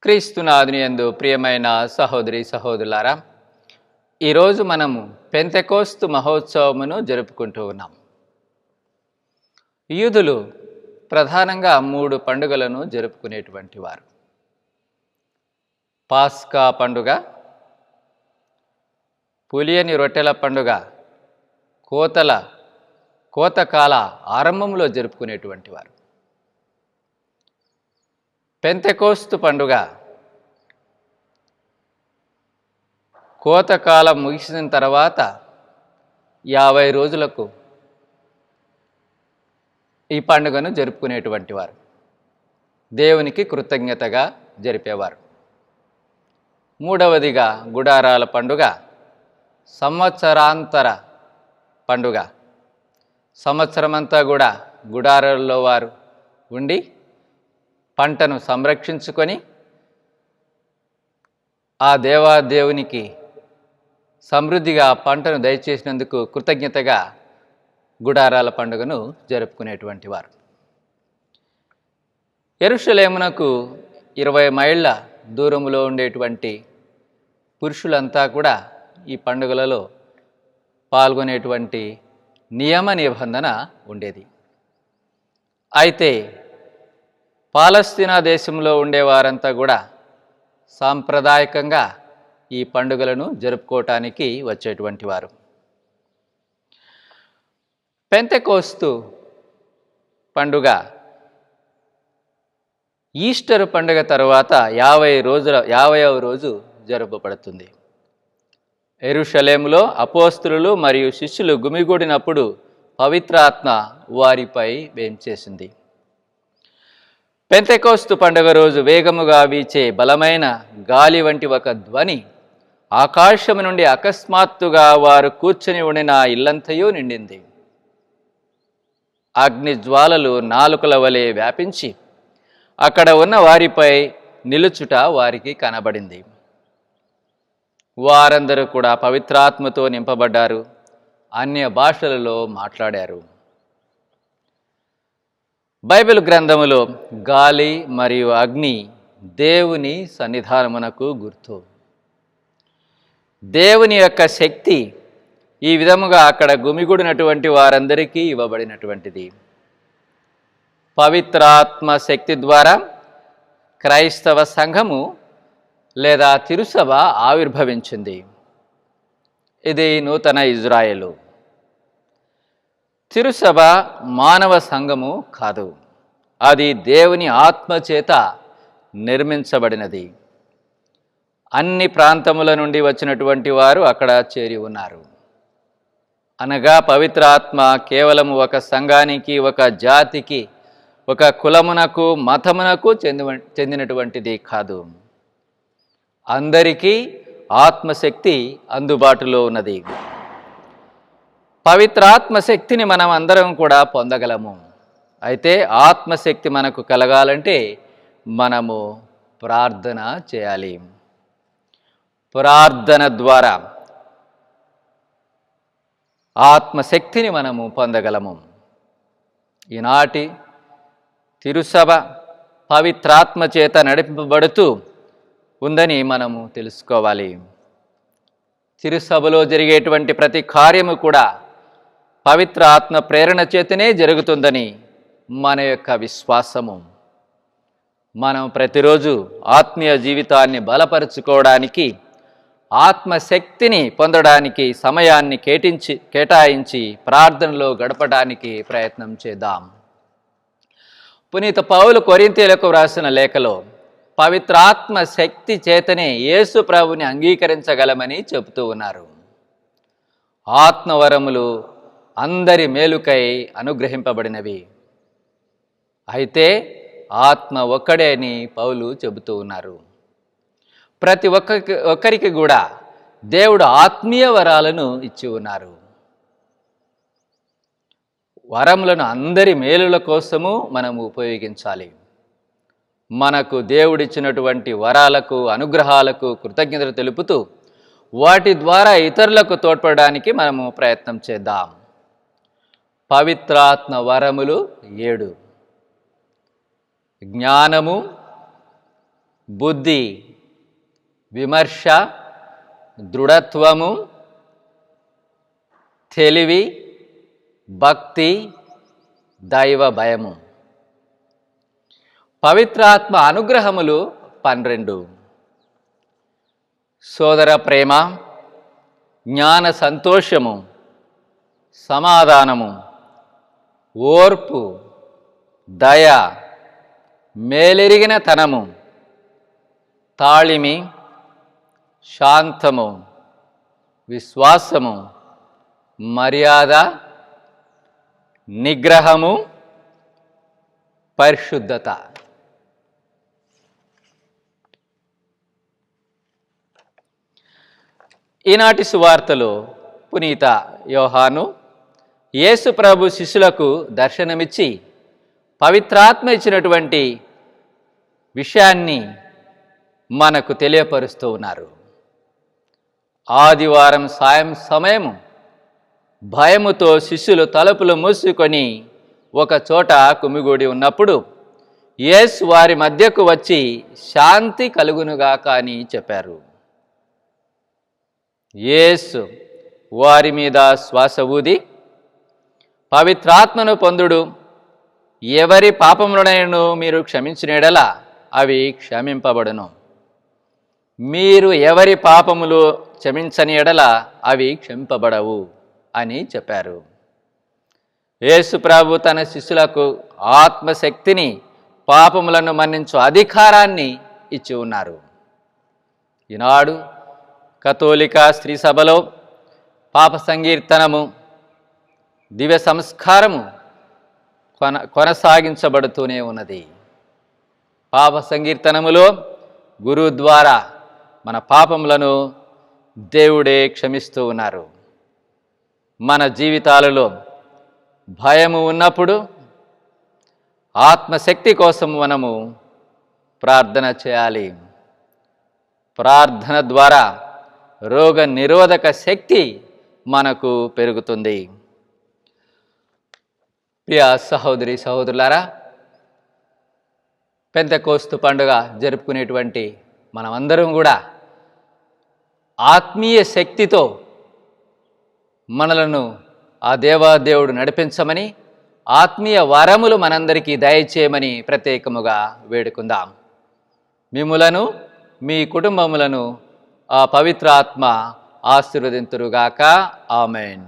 క్రీస్తునాథుని యందు ప్రియమైన సహోదరి సహోదరులారా, ఈరోజు మనము పెంతెకోస్తు మహోత్సవమును జరుపుకుంటూ ఉన్నాం. యూదులు ప్రధానంగా 3 పండుగలను జరుపుకునేటువంటి వారు. పాస్కా పండుగ, పులియని రొట్టెల పండుగ, కోతకాల ఆరంభంలో జరుపుకునేటువంటి వారు. పెంతెకోస్తు పండుగ కోతకాలం ముగిసిన తర్వాత 50 రోజులకు ఈ పండుగను జరుపుకునేటువంటి వారు. దేవునికి కృతజ్ఞతగా జరిపేవారు. మూడవదిగా గుడారాల పండుగ, సంవత్సరాంతర పండుగ. సంవత్సరమంతా కూడా గుడారాల్లో వారు ఉండి పంటను సంరక్షించుకొని ఆ దేవాదేవునికి సమృద్ధిగా పంటను దయచేసినందుకు కృతజ్ఞతగా గుడారాల పండుగను జరుపుకునేటువంటి వారు. యెరూషలేమునకు 20 మైళ్ళ దూరంలో ఉండేటువంటి పురుషులంతా కూడా ఈ పండుగలలో పాల్గొనేటువంటి నియమ నిబంధన ఉండేది. అయితే పాలస్తీనా దేశంలో ఉండేవారంతా కూడా సాంప్రదాయకంగా ఈ పండుగలను జరుపుకోవటానికి వచ్చేటువంటి వారు. పెంతెకోస్తు పండుగ ఈస్టర్ పండుగ తర్వాత 50వ రోజు జరుపబడుతుంది. యెరూషలేములో అపోస్తలులు మరియు శిష్యులు గుమిగూడినప్పుడు పవిత్రాత్మ వారిపై వేంచేసింది. పెంతెకోస్తు పండుగ రోజు వేగముగా వీచే బలమైన గాలి వంటి ఒక ధ్వని ఆకాశము నుండి అకస్మాత్తుగా వారు కూర్చొని ఉండిన ఇల్లంతయు నిండింది. అగ్ని జ్వాలలు నాలుకల వలె వ్యాపించి అక్కడ ఉన్న వారిపై నిలుచుట వారికి కనబడింది. వారందరూ కూడా పవిత్రాత్మతో నింపబడ్డారు, అన్య భాషలలో మాట్లాడారు. బైబిల్ గ్రంథములో గాలి మరియు అగ్ని దేవుని సన్నిధానమునకు గుర్తు. దేవుని యొక్క శక్తి ఈ విధముగా అక్కడ గుమిగూడినటువంటి వారందరికీ ఇవ్వబడినటువంటిది. పవిత్రాత్మ శక్తి ద్వారా క్రైస్తవ సంఘము లేదా తిరుసభ ఆవిర్భవించింది. ఇది నూతన ఇజ్రాయేలు. తిరుసభ మానవ సంఘము కాదు, అది దేవుని ఆత్మచేత నిర్మించబడినది. అన్ని ప్రాంతముల నుండి వచ్చినటువంటి వారు అక్కడ చేరి ఉన్నారు. అనగా పవిత్ర ఆత్మ కేవలం ఒక సంఘానికి, ఒక జాతికి, ఒక కులమునకు, మతమునకు చెందినటువంటిది కాదు. అందరికీ ఆత్మశక్తి అందుబాటులో ఉన్నది. పవిత్రాత్మ శక్తిని మనం అందరం కూడా పొందగలము. అయితే ఆత్మశక్తి మనకు కలగాలంటే మనము ప్రార్థన చేయాలి. ప్రార్థన ద్వారా ఆత్మశక్తిని మనము పొందగలము. ఈనాటి తిరుసభ పవిత్రాత్మ చేత నడిపింపబడుతూ ఉందని మనము తెలుసుకోవాలి. తిరుసభలో జరిగేటువంటి ప్రతి కార్యము కూడా పవిత్ర ఆత్మ ప్రేరణ చేతనే జరుగుతుందని మన యొక్క విశ్వాసము. మనం ప్రతిరోజు ఆత్మీయ జీవితాన్ని బలపరుచుకోవడానికి, ఆత్మశక్తిని పొందడానికి సమయాన్ని కేటాయించి ప్రార్థనలో గడపడానికి ప్రయత్నం చేద్దాం. పునీత పౌలు కొరింథీయులకు వ్రాసిన లేఖలో పవిత్రాత్మ శక్తి చేతనే యేసు ప్రభుని అంగీకరించగలమని చెబుతూ ఉన్నారు. ఆత్మవరములు అందరి మేలుకై అనుగ్రహింపబడినవి. అయితే ఆత్మ ఒక్కడే అని పౌలు చెబుతూ ఉన్నారు. ప్రతి ఒక్కరికి కూడా దేవుడు ఆత్మీయ వరాలను ఇచ్చి ఉన్నారు. వరములను అందరి మేలుల కోసము మనము ఉపయోగించాలి. మనకు దేవుడిచ్చినటువంటి వరాలకు, అనుగ్రహాలకు కృతజ్ఞతలు తెలుపుతూ వాటి ద్వారా ఇతరులకు తోడ్పడడానికి మనము ప్రయత్నం చేద్దాం. పవిత్రాత్మ వరములు 7: జ్ఞానము, బుద్ధి, విమర్శ, దృఢత్వము, తెలివి, భక్తి, దైవ భయము. పవిత్రాత్మ అనుగ్రహములు 12. సోదర ప్రేమ, జ్ఞాన సంతోషము, సమాధానము, ఓర్పు, దయ, మేలెరిగిన తనము, తాళిమి, శాంతము, విశ్వాసము, మర్యాద, నిగ్రహము, పరిశుద్ధత. ఈనాటి సువార్తలో పునీత యోహాను యేసు ప్రభు శిష్యులకు దర్శనమిచ్చి పవిత్రాత్మ ఇచ్చినటువంటి విషయాన్ని మనకు తెలియపరుస్తూ ఉన్నారు. ఆదివారం సాయం సమయము భయముతో శిష్యులు తలుపులు మూసుకొని ఒక చోట కుమిగూడి ఉన్నప్పుడు యేసు వారి మధ్యకు వచ్చి శాంతి కలుగునుగాక అని చెప్పారు. యేసు వారి మీద శ్వాస ఊది, పవిత్రాత్మను పొందుడు, ఎవరి పాపములనైనను మీరు క్షమించిన యెడల అవి క్షమింపబడును, మీరు ఎవరి పాపములు క్షమించని యెడల అవి క్షమింపబడవు అని చెప్పారు. యేసు ప్రభు తన శిష్యులకు ఆత్మశక్తిని, పాపములను మన్నించు అధికారాన్ని ఇచ్చి ఉన్నారు. ఈనాడు కథోలిక స్త్రీ సభలో పాప సంకీర్తనము, దివ్య సంస్కారము కొనసాగించబడుతూనే ఉన్నది. పాప సంకీర్తనములో గురువు ద్వారా మన పాపములను దేవుడే క్షమిస్తూ ఉన్నారు. మన జీవితాలలో భయము ఉన్నప్పుడు ఆత్మశక్తి కోసం మనము ప్రార్థన చేయాలి. ప్రార్థన ద్వారా రోగ నిరోధక శక్తి మనకు పెరుగుతుంది. ప్రియ సహోదరి సహోదరులారా, పెంతెకోస్తు పండుగ జరుపుకునేటువంటి మనమందరం కూడా ఆత్మీయ శక్తితో మనలను ఆ దేవాదేవుడు నడిపించమని, ఆత్మీయ వరములు మనందరికీ దయచేయమని ప్రత్యేకముగా వేడుకుందాం. మిమ్ములను, మీ కుటుంబములను ఆ పవిత్ర ఆత్మ ఆశీర్వదింతురుగాక. ఆమేన్.